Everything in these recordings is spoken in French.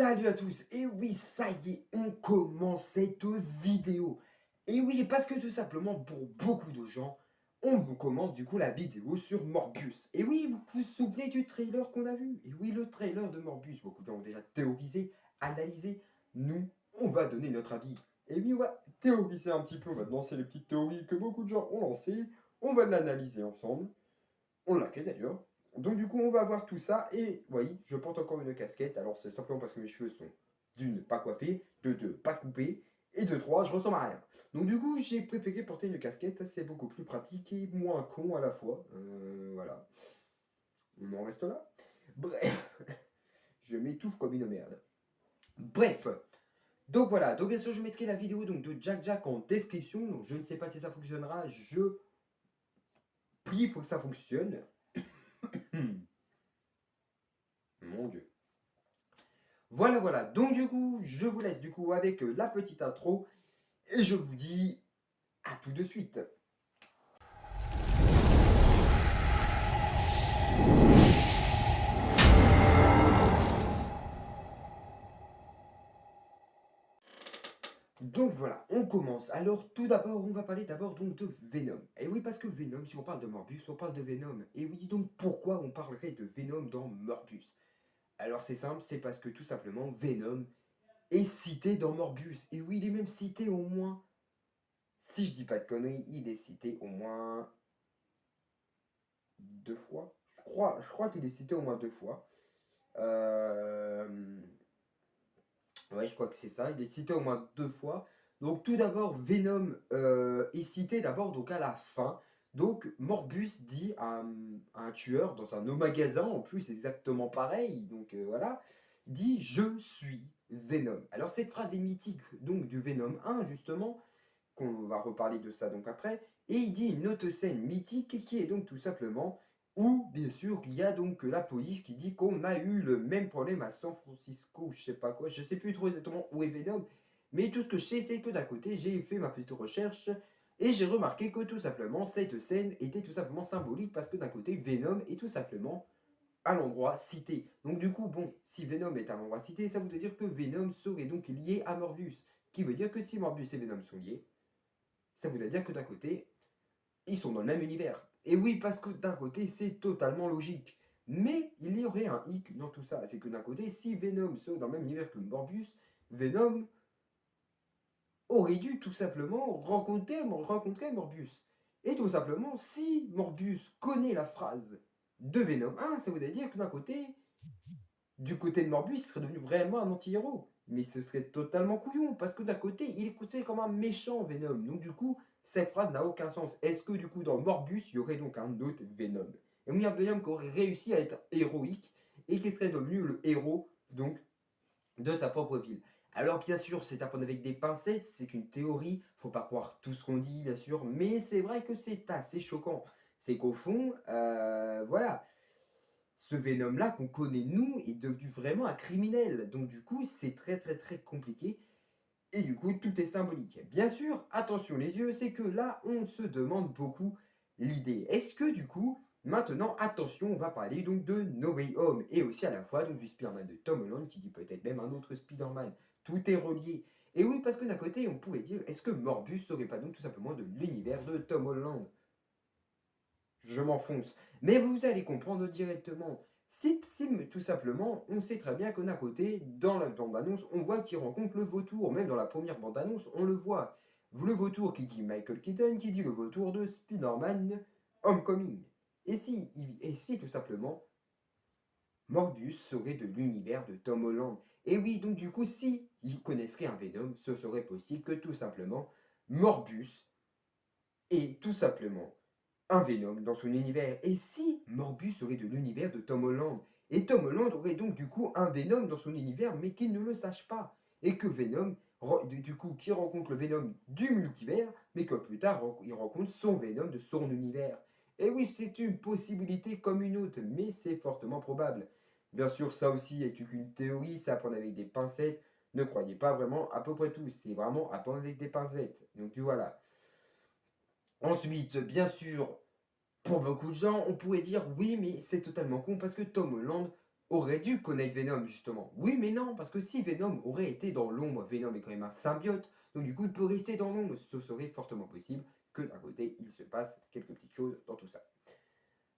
Salut à tous, et oui, ça y est, on commence cette vidéo. Et oui, parce que tout simplement, pour beaucoup de gens, on commence du coup la vidéo sur Morbius. Et oui, vous vous souvenez du trailer qu'on a vu? Et oui, le trailer de Morbius, beaucoup de gens ont déjà théorisé, analysé. Nous, on va donner notre avis. Et oui, on va théoriser un petit peu, on va lancer les petites théories que beaucoup de gens ont lancées. On va l'analyser ensemble. On l'a fait d'ailleurs. Donc du coup, on va voir tout ça. Et oui, je porte encore une casquette. Alors c'est simplement parce que mes cheveux sont d'une, pas coiffés, de deux, pas coupés, et de trois, je ressemble à rien. Donc du coup, j'ai préféré porter une casquette. C'est beaucoup plus pratique et moins con à la fois. Voilà. On en reste là. Bref, je m'étouffe comme une merde. Bref. Donc voilà, donc bien sûr je mettrai la vidéo donc, de Jack Jack en description, donc je ne sais pas si ça fonctionnera, je prie pour que ça fonctionne. Mon Dieu. Voilà, voilà. Donc du coup, je vous laisse du coup avec la petite intro et je vous dis à tout de suite. Donc voilà, on commence. Alors tout d'abord, on va parler d'abord donc de Venom. Et oui, parce que Venom, si on parle de Morbius, on parle de Venom. Et oui, donc pourquoi on parlerait de Venom dans Morbius? Alors c'est simple, c'est parce que tout simplement Venom est cité dans Morbius. Et oui, il est même cité au moins, si je dis pas de conneries, il est cité au moins 2 fois. Je crois qu'il est cité au moins 2 fois. Euh, Ouais, je crois que c'est ça. Il est cité au moins 2 fois. Donc tout d'abord, Venom est cité d'abord donc à la fin. Donc Morbus dit à un tueur dans un autre magasin, en plus exactement pareil. Donc voilà, dit je suis Venom. Alors cette phrase est mythique donc du Venom 1 justement, qu'on va reparler de ça donc après. Et il dit une autre scène mythique qui est donc tout simplement où, bien sûr, il y a donc la police qui dit qu'on a eu le même problème à San Francisco, je sais pas quoi, je sais plus trop exactement où est Venom, mais tout ce que je sais, c'est que d'un côté, j'ai fait ma petite recherche et j'ai remarqué que tout simplement, cette scène était tout simplement symbolique parce que d'un côté, Venom est tout simplement à l'endroit cité. Donc du coup, bon, si Venom est à l'endroit cité, ça voudrait dire que Venom serait donc lié à Morbius, qui veut dire que si Morbius et Venom sont liés, ça voudrait dire que d'un côté, ils sont dans le même univers. Et oui, parce que d'un côté, c'est totalement logique. Mais il y aurait un hic dans tout ça. C'est que d'un côté, si Venom serait dans le même univers que Morbius, Venom aurait dû tout simplement rencontrer Morbius. Et tout simplement, si Morbius connaît la phrase de Venom 1, ça voudrait dire que d'un côté, du côté de Morbius, il serait devenu vraiment un anti-héros. Mais ce serait totalement couillon, parce que d'un côté, il est considéré comme un méchant Venom. Donc du coup, cette phrase n'a aucun sens. Est-ce que du coup, dans Morbius, il y aurait donc un autre Venom? Et oui, un Venom qui aurait réussi à être héroïque, et qui serait devenu le héros, donc, de sa propre ville. Alors bien sûr, c'est à prendre avec des pincettes, c'est qu'une théorie, faut pas croire tout ce qu'on dit, bien sûr, mais c'est vrai que c'est assez choquant. C'est qu'au fond, voilà, ce Venom-là qu'on connaît nous est devenu vraiment un criminel. Donc du coup, c'est très très très compliqué. Et du coup, tout est symbolique. Bien sûr, attention les yeux, c'est que là, on se demande beaucoup l'idée. Est-ce que du coup, maintenant, attention, on va parler donc de No Way Home et aussi à la fois donc du Spider-Man de Tom Holland qui dit peut-être même un autre Spider-Man. Tout est relié. Et oui, parce que d'un côté, on pourrait dire, est-ce que Morbus serait pas donc tout simplement de l'univers de Tom Holland? Je m'enfonce. Mais vous allez comprendre directement. Si tout simplement, on sait très bien qu'à côté, dans la bande-annonce, on voit qu'il rencontre le vautour. Même dans la première bande-annonce, on le voit. Le vautour qui dit Michael Keaton, qui dit le vautour de Spider-Man Homecoming. Et si tout simplement, Morbius serait de l'univers de Tom Holland. Et oui, donc du coup, si il connaisserait un Venom, ce serait possible que tout simplement, Morbius est tout simplement un Venom dans son univers. Et si Morbius serait de l'univers de Tom Holland? Et Tom Holland aurait donc du coup un Venom dans son univers, mais qu'il ne le sache pas. Et que Venom, du coup, qui rencontre le Venom du multivers, mais que plus tard, il rencontre son Venom de son univers. Et oui, c'est une possibilité comme une autre, mais c'est fortement probable. Bien sûr, ça aussi est une théorie, c'est à prendre avec des pincettes. Ne croyez pas vraiment à peu près tout, c'est vraiment à prendre avec des pincettes. Donc voilà. Ensuite, bien sûr, pour beaucoup de gens, on pourrait dire oui, mais c'est totalement con parce que Tom Holland aurait dû connaître Venom, justement. Oui, mais non, parce que si Venom aurait été dans l'ombre, Venom est quand même un symbiote, donc du coup, il peut rester dans l'ombre. Ce serait fortement possible que d'un côté, il se passe quelques petites choses dans tout ça.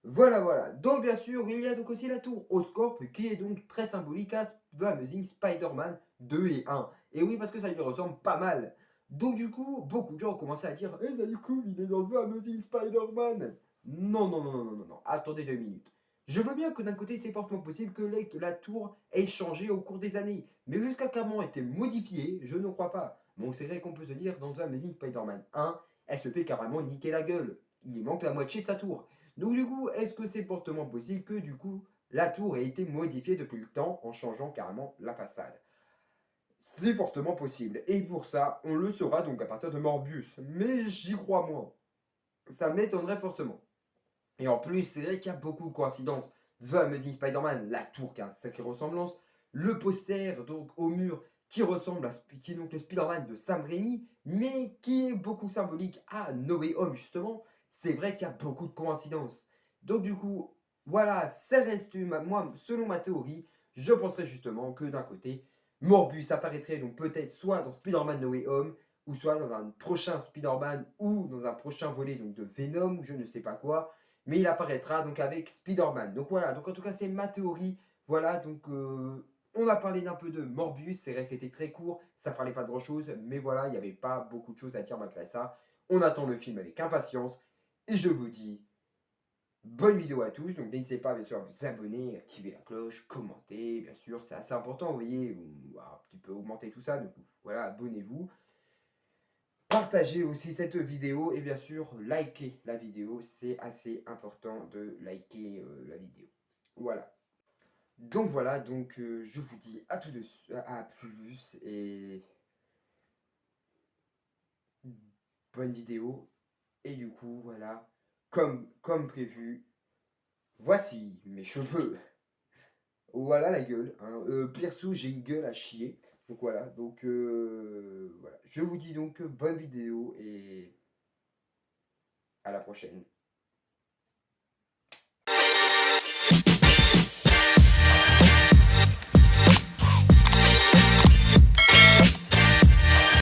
Voilà, voilà. Donc, bien sûr, il y a donc aussi la tour Oscorp, qui est donc très symbolique à The Amazing Spider-Man 2 et 1. Et oui, parce que ça lui ressemble pas mal. Donc, du coup, beaucoup de gens ont commencé à dire Eh, ça du coup, il est dans The Amazing Spider-Man. Non, non, non, non, non, non, non. Attendez 2 minutes. Je veux bien que d'un côté, c'est fortement possible que la tour ait changé au cours des années. Mais jusqu'à carrément été modifiée, je ne crois pas. Bon, c'est vrai qu'on peut se dire, dans The Amazing Spider-Man 1, elle se fait carrément niquer la gueule. Il lui manque la moitié de sa tour. Donc du coup, est-ce que c'est fortement possible que du coup, la tour ait été modifiée depuis le temps en changeant carrément la façade? C'est fortement possible. Et pour ça, on le saura donc à partir de Morbius. Mais j'y crois moins. Ça m'étonnerait fortement. Et en plus, c'est vrai qu'il y a beaucoup de coïncidences. The Amazing Spider-Man, la tour qui a une sacrée ressemblance, le poster donc au mur qui ressemble à qui est donc le Spider-Man de Sam Raimi, mais qui est beaucoup symbolique à No Way Home justement. C'est vrai qu'il y a beaucoup de coïncidences. Donc du coup, voilà, ça reste moi, selon ma théorie, je penserais justement que d'un côté, Morbius apparaîtrait donc peut-être soit dans Spider-Man No Way Home, ou soit dans un prochain Spider-Man, ou dans un prochain volet donc de Venom, ou je ne sais pas quoi, mais il apparaîtra donc avec Spider-Man. Donc voilà, donc en tout cas c'est ma théorie. Voilà, donc on a parlé d'un peu de Morbius, c'est vrai que c'était très court, ça parlait pas de grand chose, mais voilà, il n'y avait pas beaucoup de choses à dire malgré ça. On attend le film avec impatience, et je vous dis bonne vidéo à tous, donc n'hésitez pas bien sûr à vous abonner, activer la cloche, commenter, bien sûr, c'est assez important, vous voyez, on va un petit peu augmenter tout ça, donc voilà, abonnez-vous. Partagez aussi cette vidéo et bien sûr likez la vidéo, c'est assez important de liker la vidéo. Voilà. Donc voilà, donc je vous dis à tout de suite, à plus et bonne vidéo. Et du coup voilà, comme prévu, voici mes cheveux. Voilà la gueule. Hein. Perso j'ai une gueule à chier. Donc voilà, donc voilà. Je vous dis donc bonne vidéo et à la prochaine.